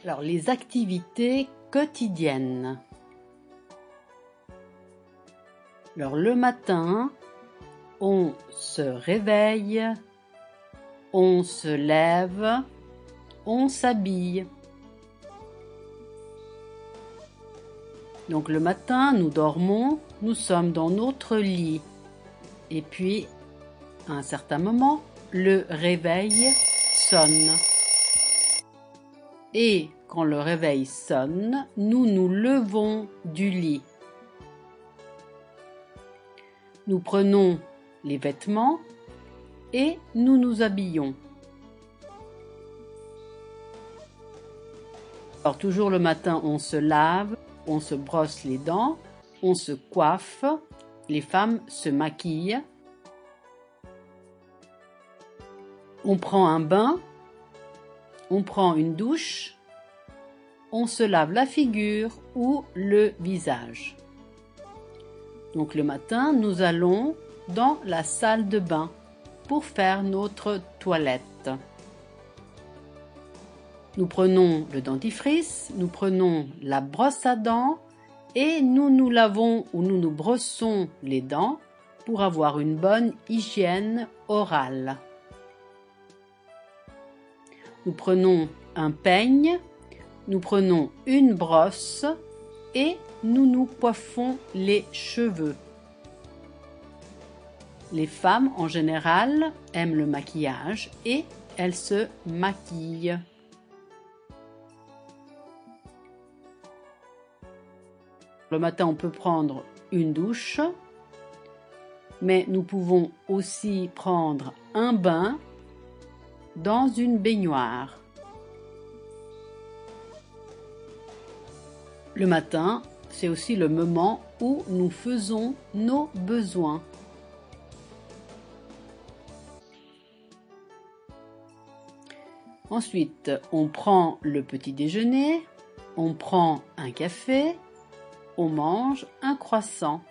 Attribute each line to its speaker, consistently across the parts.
Speaker 1: Alors, les activités quotidiennes. Alors, le matin, on se réveille, on se lève, on s'habille. Donc, le matin, nous dormons, nous sommes dans notre lit. Et puis, à un certain moment, le réveil sonne. Et quand le réveil sonne, nous nous levons du lit. Nous prenons les vêtements et nous nous habillons. Alors toujours le matin, on se lave, on se brosse les dents, on se coiffe, les femmes se maquillent. On prend un bain, on prend une douche, on se lave la figure ou le visage. Donc le matin, nous allons dans la salle de bain pour faire notre toilette. Nous prenons le dentifrice, nous prenons la brosse à dents et nous nous lavons ou nous nous brossons les dents pour avoir une bonne hygiène orale. Nous prenons un peigne, nous prenons une brosse et nous nous coiffons les cheveux. Les femmes, en général, aiment le maquillage et elles se maquillent. Le matin, on peut prendre une douche, mais nous pouvons aussi prendre un bain dans une baignoire. Le matin, c'est aussi le moment où nous faisons nos besoins. Ensuite, on prend le petit déjeuner, on prend un café, on mange un croissant.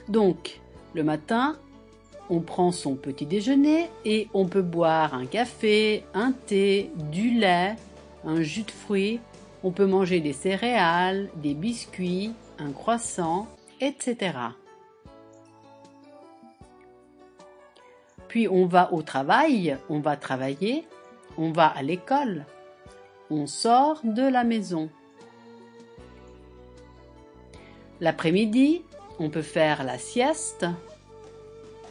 Speaker 1: Donc, le matin, on prend son petit déjeuner et on peut boire un café, un thé, du lait, un jus de fruits. On peut manger des céréales, des biscuits, un croissant, etc. Puis on va au travail, on va travailler, on va à l'école, on sort de la maison. L'après-midi, on peut faire la sieste,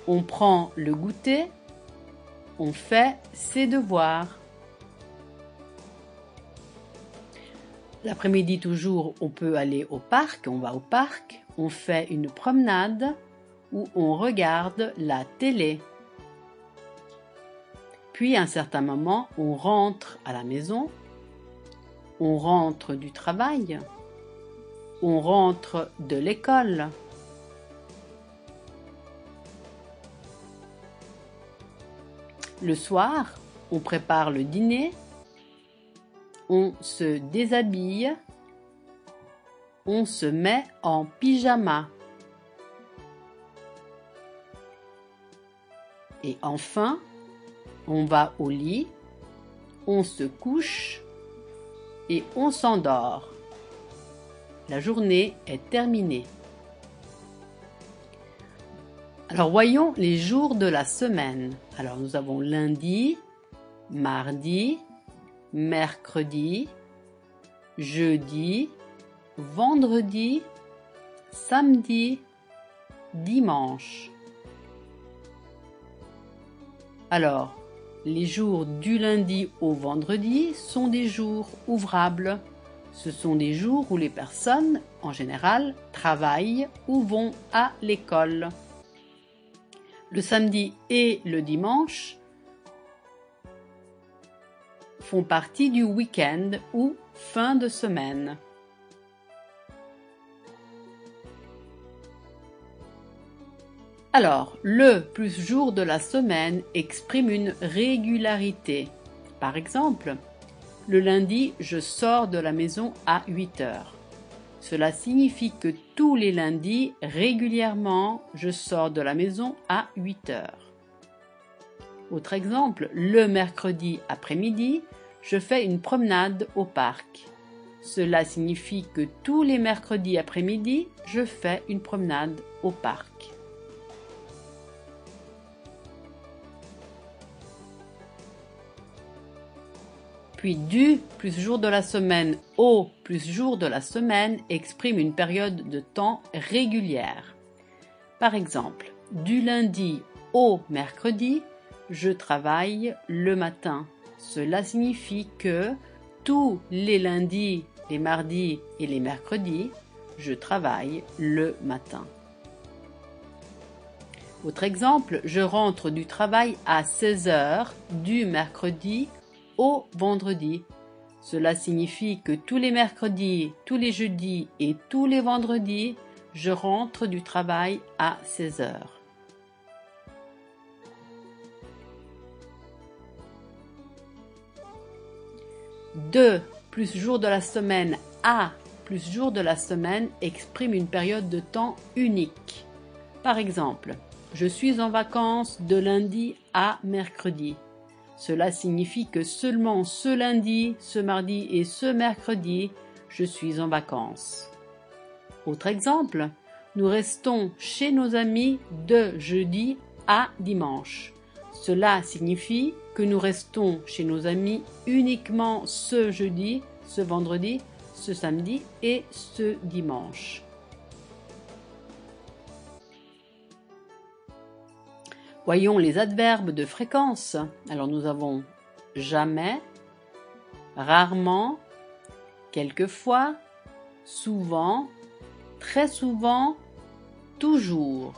Speaker 1: on prend le goûter, on fait ses devoirs. L'après-midi toujours, on peut aller au parc, on va au parc, on fait une promenade ou on regarde la télé. Puis à un certain moment, on rentre à la maison, on rentre du travail, on rentre de l'école. Le soir, on prépare le dîner, on se déshabille, on se met en pyjama. Et enfin, on va au lit, on se couche et on s'endort. La journée est terminée. Alors voyons les jours de la semaine. Alors nous avons lundi, mardi, mercredi, jeudi, vendredi, samedi, dimanche. Alors, les jours du lundi au vendredi sont des jours ouvrables. Ce sont des jours où les personnes, en général, travaillent ou vont à l'école. Le samedi et le dimanche font partie du week-end ou fin de semaine. Alors, le plus jour de la semaine exprime une régularité. Par exemple, le lundi, je sors de la maison à 8 heures. Cela signifie que tous les lundis, régulièrement, je sors de la maison à 8 heures. Autre exemple, le mercredi après-midi, je fais une promenade au parc. Cela signifie que tous les mercredis après-midi, je fais une promenade au parc. Puis du plus jour de la semaine au plus jour de la semaine exprime une période de temps régulière. Par exemple, du lundi au mercredi, je travaille le matin. Cela signifie que tous les lundis, les mardis et les mercredis, je travaille le matin. Autre exemple, je rentre du travail à 16 heures du mercredi au vendredi. Cela signifie que tous les mercredis, tous les jeudis et tous les vendredis, je rentre du travail à 16 heures. De plus jours de la semaine à plus jours de la semaine exprime une période de temps unique. Par exemple, je suis en vacances de lundi à mercredi. Cela signifie que seulement ce lundi, ce mardi et ce mercredi, je suis en vacances. Autre exemple, nous restons chez nos amis de jeudi à dimanche. Cela signifie que nous restons chez nos amis uniquement ce jeudi, ce vendredi, ce samedi et ce dimanche. Voyons les adverbes de fréquence. Alors nous avons jamais, rarement, quelquefois, souvent, très souvent, toujours.